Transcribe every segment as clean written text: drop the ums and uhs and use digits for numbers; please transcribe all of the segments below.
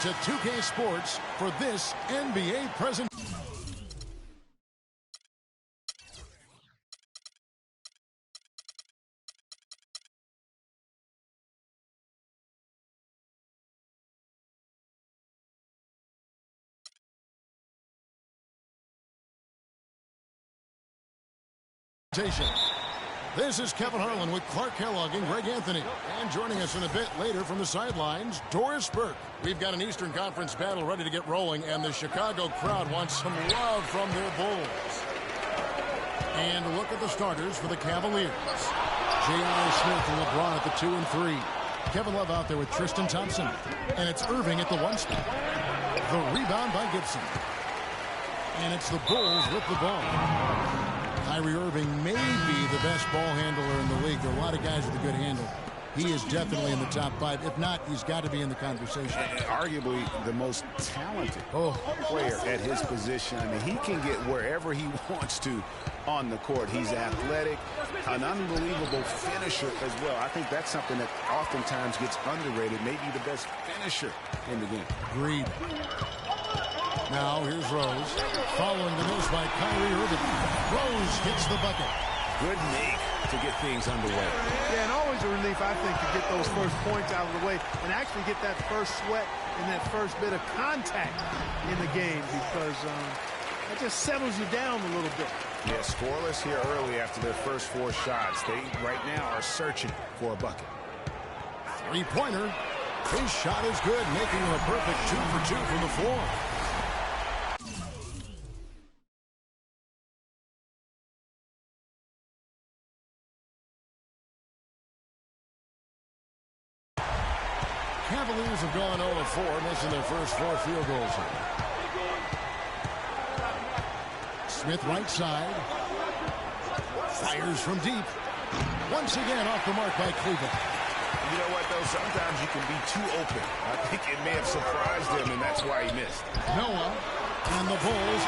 To 2K Sports for this NBA presentation. This is Kevin Harlan with Clark Kellogg and Greg Anthony. And joining us in a bit later from the sidelines, Doris Burke. We've got an Eastern Conference battle ready to get rolling, and the Chicago crowd wants some love from their Bulls. And a look at the starters for the Cavaliers. J.R. Smith and LeBron at the 2 and 3. Kevin Love out there with Tristan Thompson. And it's Irving at the 1 spot. The rebound by Gibson. And it's the Bulls with the ball. Kyrie Irving may be the best ball handler in the league. There are a lot of guys with a good handle. He is definitely in the top 5. If not, he's got to be in the conversation. Arguably the most talented player at his position. I mean, he can get wherever he wants to on the court. He's athletic, an unbelievable finisher as well. I think that's something that oftentimes gets underrated. Maybe the best finisher in the game. Agreed. Now here's Rose. Following the miss by Kyrie Irving. Rose hits the bucket. Good make to get things underway. Yeah, and always a relief, I think, to get those first points out of the way and actually get that first sweat and that first bit of contact in the game, because it just settles you down a little bit. Yeah, scoreless here early after their first 4 shots. They right now are searching for a bucket. Three-pointer. His shot is good, making him a perfect 2 for 2 from the floor. Cavaliers have gone 0-4, missing their first 4 field goals here. Smith right side. Fires from deep. Once again off the mark by Cleveland. You know what, though? Sometimes you can be too open. I think it may have surprised him, and that's why he missed. Noah and the Bulls,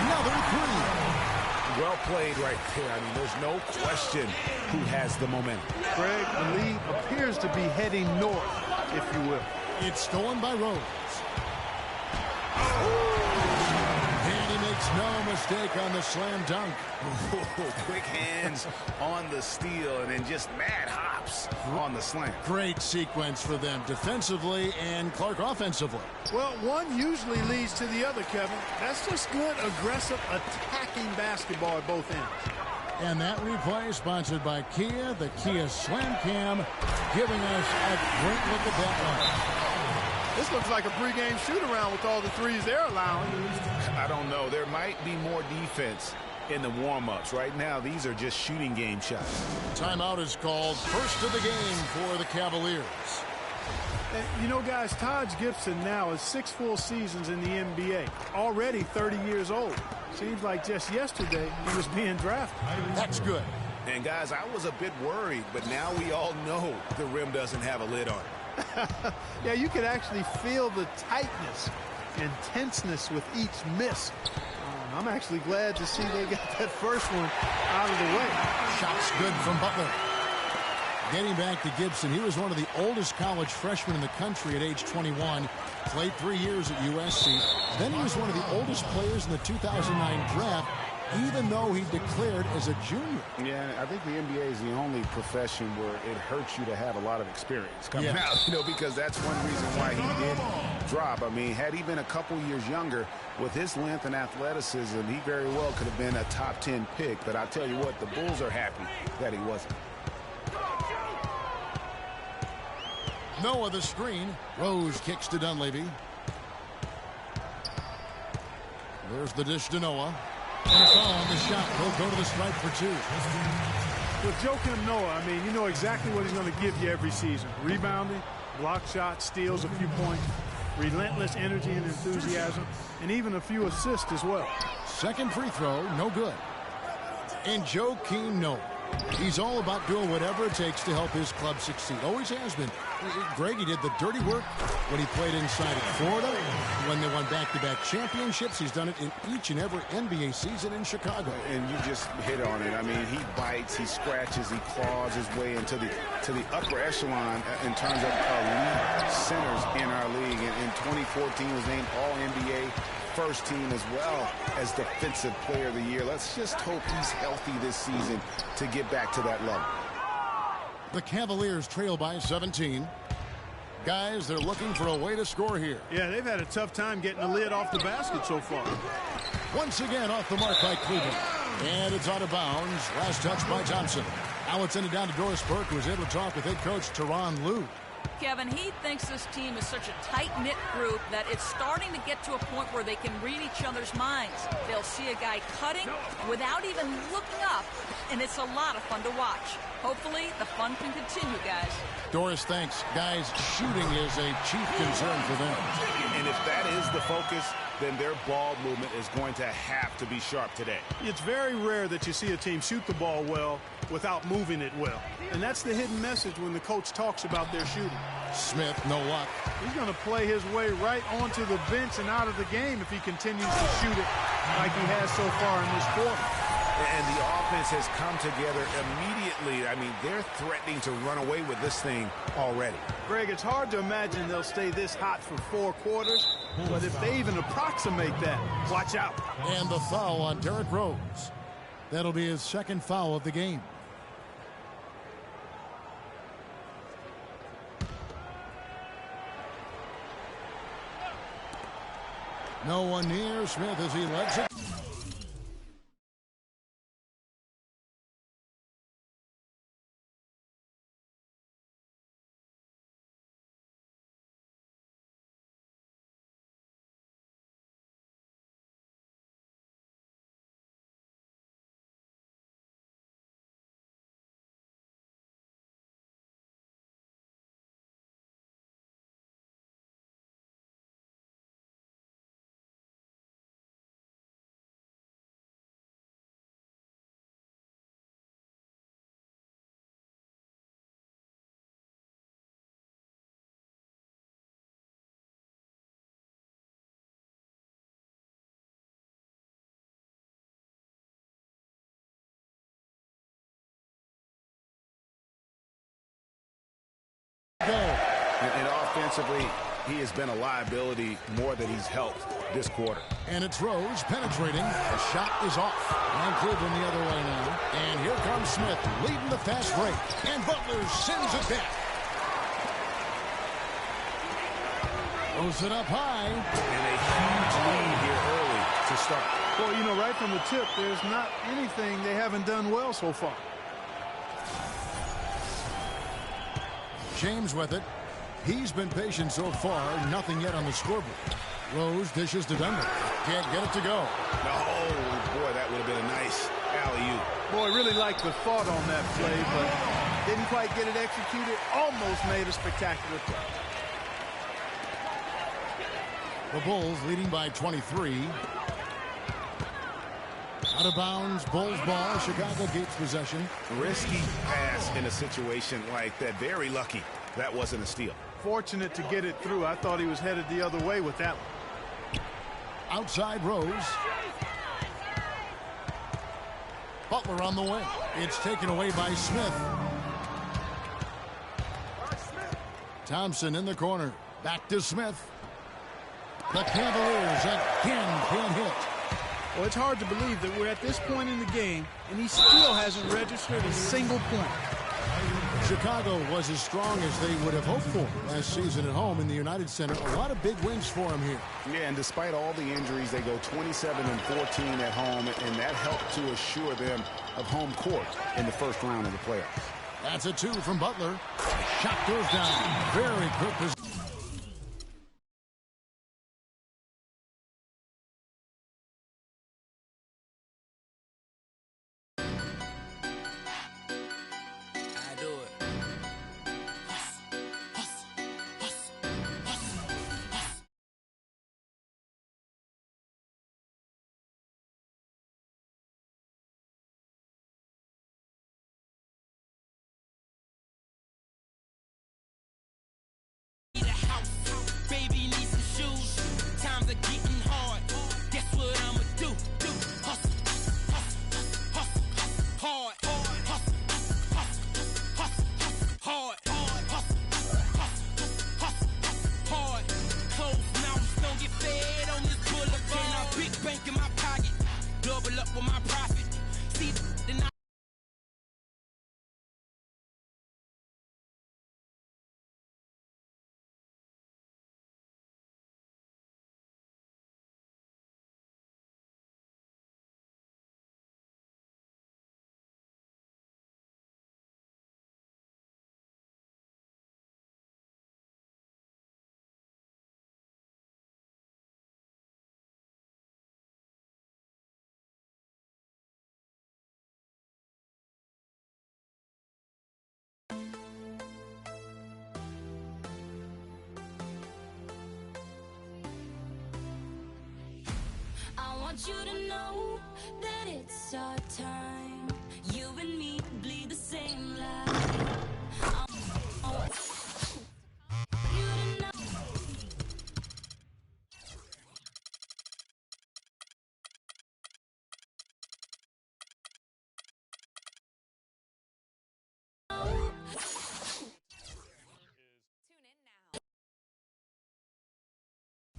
another 3. Well played right there. I mean, there's no question who has the momentum. Greg, the lead appears to be heading north, if you will. It's stolen by Rose. And he makes no mistake on the slam dunk. Quick hands on the steal, and then just mad hops on the slam. Great sequence for them defensively and Clark offensively. Well, one usually leads to the other, Kevin. That's just good, aggressive, attacking basketball at both ends. And that replay sponsored by Kia, the Kia Slam Cam, giving us a great look at that one. This looks like a pregame shoot-around with all the threes they're allowing. I don't know. There might be more defense in the warm-ups. Right now, these are just shooting game shots. Timeout is called. First of the game for the Cavaliers. And, you know, guys, Taj Gibson now is 6 full seasons in the NBA. Already 30 years old. Seems like just yesterday he was being drafted. That's good. And, guys, I was a bit worried, but now we all know the rim doesn't have a lid on it. Yeah, you could actually feel the tightness and tenseness with each miss. I'm actually glad to see they got that first one out of the way. Shots good from Butler. Getting back to Gibson, he was one of the oldest college freshmen in the country at age 21. Played 3 years at USC. Then he was one of the oldest players in the 2009 draft, even though he declared as a junior. Yeah, I think the NBA is the only profession where it hurts you to have a lot of experience coming out, you know, because that's one reason why he did drop. I mean, had he been a couple years younger, with his length and athleticism, he very well could have been a top 10 pick. But I'll tell you what, the Bulls are happy that he wasn't. Noah the screen. Rose kicks to Dunleavy. There's the dish to Noah. And a foul on the shot. He'll go to the stripe for 2. With Joakim Noah, I mean, you know exactly what he's going to give you every season. Rebounding, block shots, steals a few points, relentless energy and enthusiasm, and even a few assists as well. Second free throw, no good. And Joakim Noah He's all about doing whatever it takes to help his club succeed. Always has been. Greg, he did the dirty work when he played inside of Florida. When they won back-to-back championships, he's done it in each and every NBA season in Chicago. And you just hit on it. I mean, he bites, he scratches, he claws his way into the upper echelon in terms of elite centers in our league. And in 2014 was named All-NBA first team as well as Defensive Player of the Year. Let's just hope he's healthy this season to get back to that level. The Cavaliers trail by 17. Guys, they're looking for a way to score here. Yeah, they've had a tough time getting the lid off the basket so far. Once again off the mark by Cleveland. And it's out of bounds. Last touch by Thompson. Now it's ended down to Doris Burke, who was able to talk with head coach Tyronn Lue. Kevin, he thinks this team is such a tight-knit group that it's starting to get to a point where they can read each other's minds. They'll see a guy cutting without even looking up, and it's a lot of fun to watch. Hopefully, the fun can continue, guys. Doris, thanks. Guys, shooting is a chief concern for them. And if that is the focus, then their ball movement is going to have to be sharp today. It's very rare that you see a team shoot the ball well without moving it well. And that's the hidden message when the coach talks about their shooting. Smith, no luck. He's going to play his way right onto the bench and out of the game if he continues to shoot it like he has so far in this quarter. And the offense has come together immediately. I mean, they're threatening to run away with this thing already. Greg, it's hard to imagine they'll stay this hot for 4 quarters, but if they even approximate that, watch out. And the foul on Derrick Rose. That'll be his second foul of the game. No one near Smith as he lets it. And offensively, he has been a liability more than he's helped this quarter. And it's Rose penetrating. The shot is off. And Cleveland the other way now. And here comes Smith leading the fast break. And Butler sends it back. Throws it up high. And a huge lead here early to start. Well, you know, right from the tip, there's not anything they haven't done well so far. James with it. He's been patient so far. Nothing yet on the scoreboard. Rose dishes to Denver. Can't get it to go. No, boy, that would have been a nice alley-oop. Boy, really liked the thought on that play, but didn't quite get it executed. Almost made a spectacular play. The Bulls leading by 23. Out of bounds, Bulls ball. Chicago Gates possession. Risky pass in a situation like that. Very lucky that wasn't a steal. Fortunate to get it through. I thought he was headed the other way with that one. Outside Rose. Butler on the way. It's taken away by Smith. Thompson in the corner. Back to Smith. The Cavaliers again can't hit. Well, it's hard to believe that we're at this point in the game, and he still hasn't registered a single point. Chicago was as strong as they would have hoped for last season at home in the United Center. A lot of big wins for him here. Yeah, and despite all the injuries, they go 27-14 at home, and that helped to assure them of home court in the first round of the playoffs. That's a 2 from Butler. Shot goes down. Very quick position. want you to know that it's our time. You and me bleed the same light. You to know.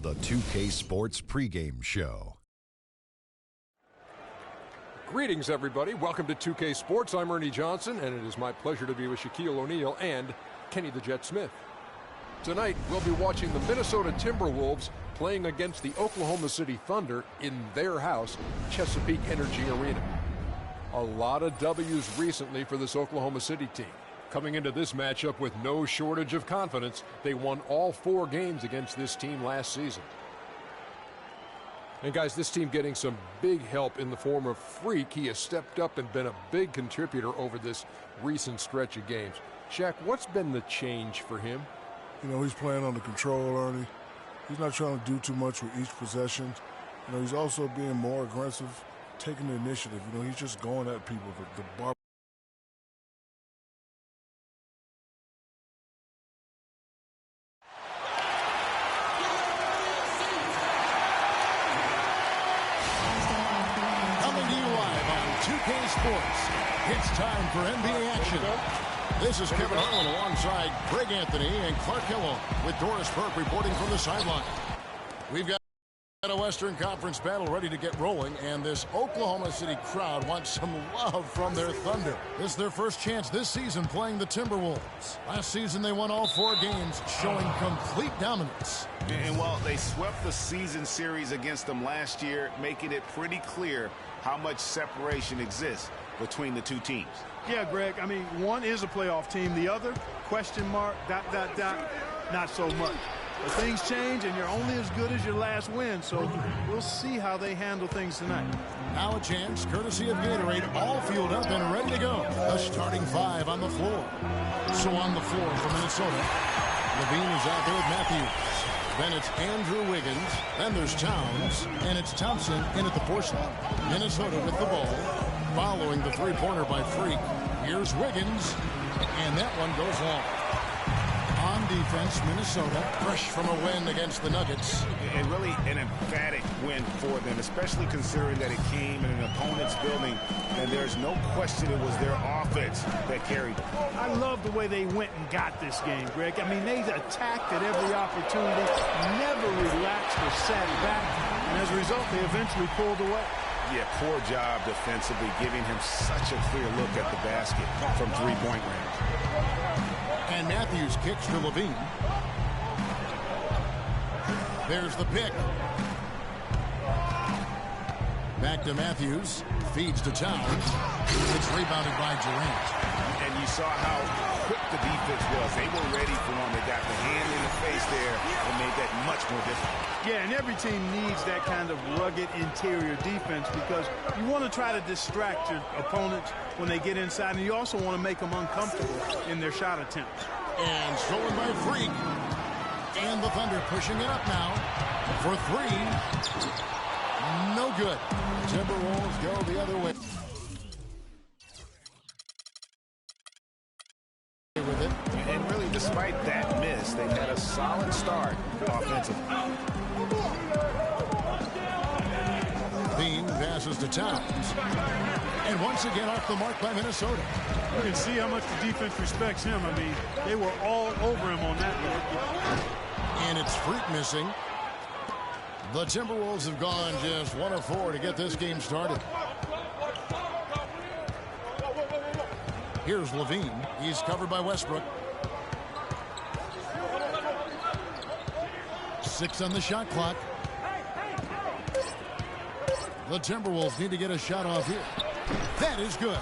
The 2K Sports pregame show. Greetings, everybody. Welcome to 2K Sports. I'm Ernie Johnson, and it is my pleasure to be with Shaquille O'Neal and Kenny the Jet Smith. Tonight, we'll be watching the Minnesota Timberwolves playing against the Oklahoma City Thunder in their house, Chesapeake Energy Arena. A lot of W's recently for this Oklahoma City team. Coming into this matchup with no shortage of confidence, they won all 4 games against this team last season. And guys, this team getting some big help in the form of Freak. He has stepped up and been a big contributor over this recent stretch of games. Shaq, what's been the change for him? You know, he's playing under control, Ernie. He's not trying to do too much with each possession. You know, he's also being more aggressive, taking the initiative. You know, he's just going at people. The bar. Coming to you live on 2K Sports. It's time for NBA action. This is Kevin Harlan alongside Greg Anthony and Clark Kellogg with Doris Burke reporting from the sideline. We've got a Western Conference battle ready to get rolling, and this Oklahoma City crowd wants some love from their Thunder. This is their first chance this season playing the Timberwolves. Last season they won all 4 games, showing complete dominance. And while they swept the season series against them last year, making it pretty clear how much separation exists between the two teams. Yeah, Greg, I mean, one is a playoff team. The other, question mark, ... not so much. But things change, and you're only as good as your last win, so we'll see how they handle things tonight. Now a chance, courtesy of Gatorade, all fueled up and ready to go. The starting 5 on the floor. So on the floor for Minnesota, Levine is out there with Matthews. Then it's Andrew Wiggins. Then there's Towns. And it's Thompson in at the 4 slot. Minnesota with the ball. Following the 3-pointer by Freak. Here's Wiggins. And that one goes long. On defense, Minnesota, fresh from a win against the Nuggets. And really an emphatic win for them, especially considering that it came in an opponent's building, and there's no question it was their offense that carried them. I love the way they went and got this game, Greg. I mean, they attacked at every opportunity, never relaxed or sat back, and as a result, they eventually pulled away. Yeah, poor job defensively, giving him such a clear look at the basket from 3-point range. And Matthews kicks to Levine. There's the pick. Back to Matthews. Feeds to Towns. It's rebounded by Durant. And you saw how quick the defense was. They were ready for him. They got the hand in the face there and made that much more difficult. Yeah, and every team needs that kind of rugged interior defense because you want to try to distract your opponents when they get inside, and you also want to make them uncomfortable in their shot attempts. And stolen by Freak. And the Thunder pushing it up now for 3. No good. Timberwolves go the other way. With it. And really, despite that miss, they've had a solid start offensively. Bean passes to Towns. And once again off the mark by Minnesota. You can see how much the defense respects him. I mean, they were all over him on that one. And it's Freak missing. The Timberwolves have gone just 1 of 4 to get this game started. Here's Levine. He's covered by Westbrook. 6 on the shot clock. The Timberwolves need to get a shot off here. That is good.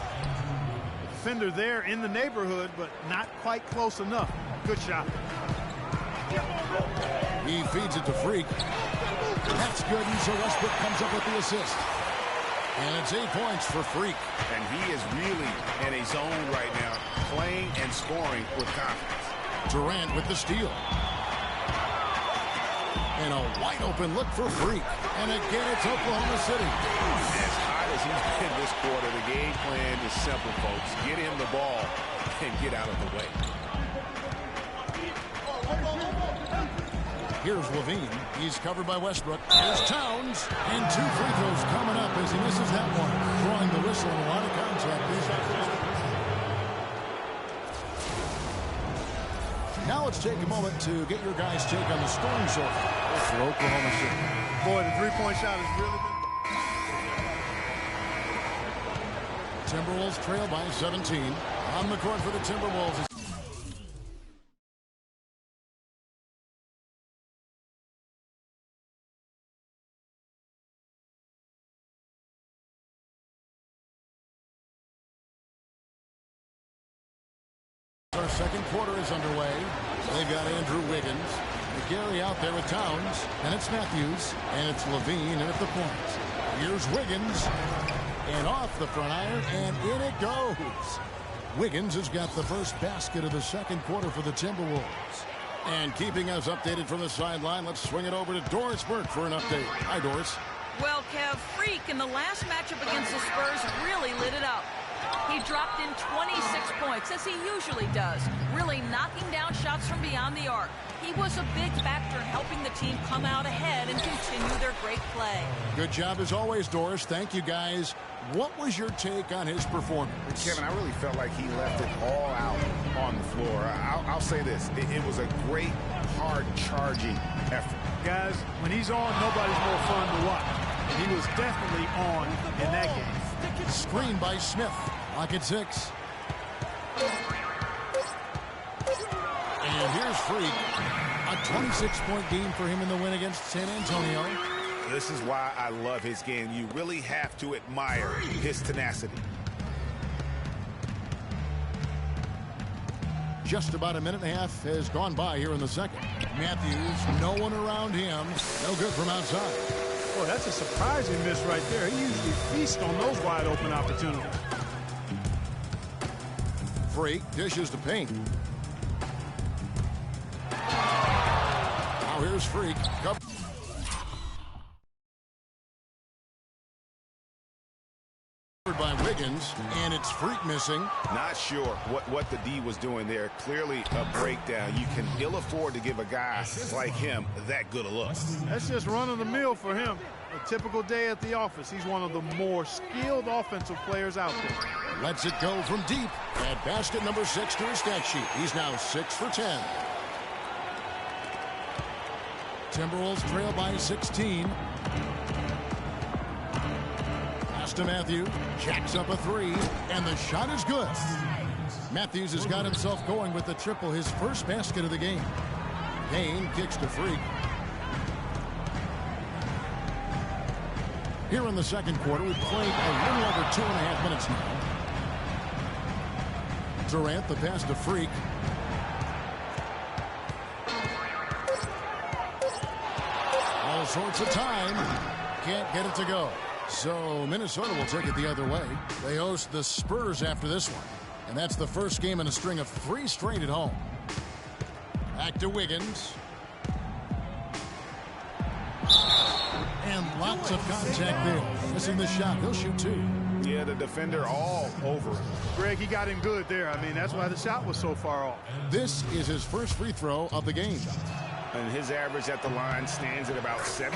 Defender there in the neighborhood, but not quite close enough. Good shot. He feeds it to Freak. That's good, and so Westbrook comes up with the assist. And it's 8 points for Freak. And he is really in a zone right now, playing and scoring with confidence. Durant with the steal. And a wide open look for Freak. And again, it's Oklahoma City. As hot as he's been this quarter, the game plan is simple, folks. Get him the ball and get out of the way. Here's Levine. He's covered by Westbrook. Here's Towns. And 2 free throws coming up as he misses that one. Throwing the whistle and a lot of contact. Now let's take a moment to get your guys' take on the scoring so far for Oklahoma City. Boy, the three-point shot has really been... Timberwolves trail by 17. On the court for the Timberwolves. Our second quarter is underway. They've got Andrew Wiggins. Gary out there with Towns. And it's Matthews. And it's Levine. And at the point. Here's Wiggins. And off the front iron. And in it goes. Wiggins has got the first basket of the second quarter for the Timberwolves. And keeping us updated from the sideline, let's swing it over to Doris Burke for an update. Hi, Doris. Well, Kev, Freak in the last matchup against the Spurs really lit it up. He dropped in 26 points, as he usually does, really knocking down shots from beyond the arc. He was a big factor in helping the team come out ahead and continue their great play. Good job as always, Doris. Thank you, guys. What was your take on his performance? Kevin, I really felt like he left it all out on the floor. I'll say this. It was a great, hard-charging effort. Guys, when he's on, nobody's more fun to watch. And he was definitely on in that game. Screen by Smith. Lock at 6. And here's Freak. A 26-point game for him in the win against San Antonio. This is why I love his game. You really have to admire his tenacity. Just about a minute and a half has gone by here in the second. Matthews, no one around him. No good from outside. Boy, that's a surprising miss right there. He usually feasts on those wide open opportunities. Freak dishes to Payne. Now here's Freak. By Wiggins, and it's Freak missing. Not sure what the D was doing there. Clearly a breakdown. You can ill afford to give a guy like him that good a look. That's just run of the mill for him. A typical day at the office. He's one of the more skilled offensive players out there. Lets it go from deep. At basket number 6 to his stat sheet. He's now 6 for 10. Timberwolves trail by 16. To Matthews, jacks up a 3, and the shot is good. Matthews has got himself going with the triple, his first basket of the game. Payne kicks to Freak. Here in the second quarter, we've played a little over 2.5 minutes now. Durant, the pass to Freak. All sorts of time. Can't get it to go. So Minnesota will take it the other way. They host the Spurs after this one. And that's the first game in a string of 3 straight at home. Back to Wiggins. And lots of contact there. Missing the shot. He'll shoot 2. Yeah, the defender all over him. Greg, he got him good there. I mean, that's why the shot was so far off. This is his first free throw of the game. And his average at the line stands at about 79%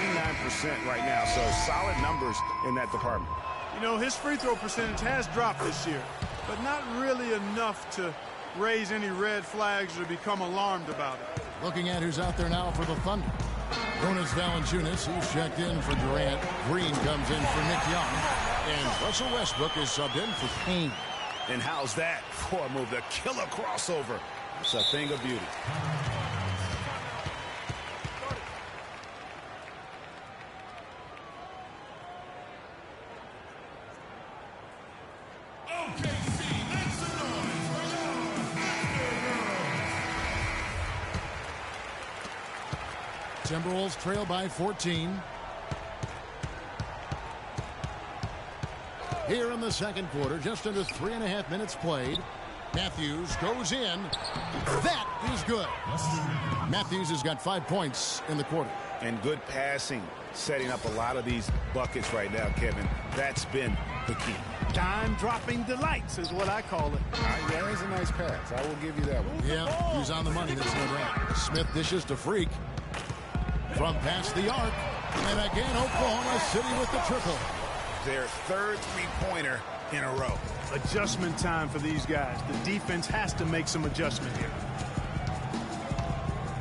right now. So solid numbers in that department. You know, his free throw percentage has dropped this year, but not really enough to raise any red flags or become alarmed about it. Looking at who's out there now for the Thunder. Jonas Valanciunas, he's checked in for Durant. Green comes in for Nick Young. And Russell Westbrook is subbed in for Payne. And how's that for a move? The killer crossover. It's a thing of beauty. Timberwolves trail by 14. Here in the second quarter, just under 3.5 minutes played. Matthews goes in. That is good. Matthews has got 5 points in the quarter. And good passing, setting up a lot of these buckets right now, Kevin. That's been the key. Dime-dropping delights is what I call it. Yeah, it's a nice pass. I will give you that one. Yeah, he's on the money, that's no doubt. Smith dishes to Freak. From past the arc. And again, Oklahoma City with the triple. Their third three-pointer in a row. Adjustment time for these guys. The defense has to make some adjustment here.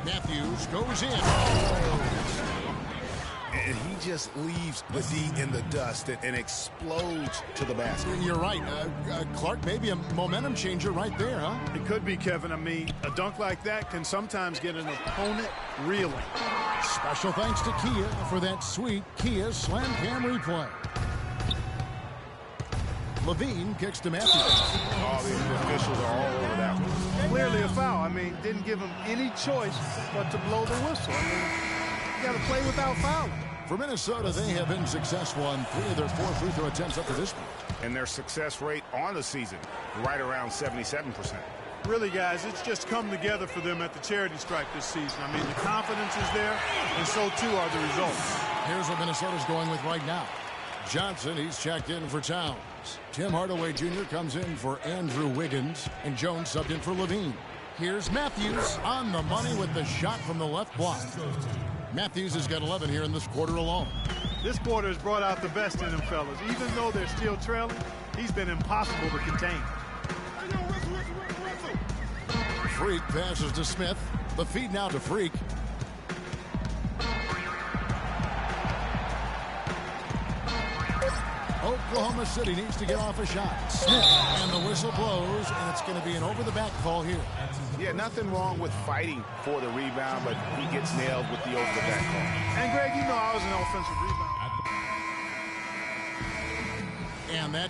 Matthews goes in. And he just leaves the D in the dust and explodes to the basket. You're right. Clark, maybe a momentum changer right there, huh? It could be, Kevin. I mean, a dunk like that can sometimes get an opponent reeling. Special thanks to Kia for that sweet Kia Slam Cam replay. Levine kicks to Matthews. Oh, the officials are all over that one. Clearly a foul. I mean, didn't give him any choice but to blow the whistle. I mean, you got to play without fouling. For Minnesota, they have been successful on 3 of their 4 free throw attempts up to this point. And their success rate on the season, right around 77%. Really, guys, it's just come together for them at the charity stripe this season. I mean, the confidence is there, and so too are the results. Here's what Minnesota's going with right now. Johnson, he's checked in for Towns. Tim Hardaway Jr. comes in for Andrew Wiggins, and Jones subbed in for Levine. Here's Matthews on the money with the shot from the left block. Matthews has got 11 here in this quarter alone. This quarter has brought out the best in them, fellas. Even though they're still trailing, he's been impossible to contain. Freak passes to Smith. The feed now to Freak. Oklahoma City needs to get off a shot. Smith, and the whistle blows, and it's going to be an over-the-back call here. Yeah, nothing wrong with fighting for the rebound, but he gets nailed with the over-the-back call. And, Greg, you know I was an offensive rebound. And that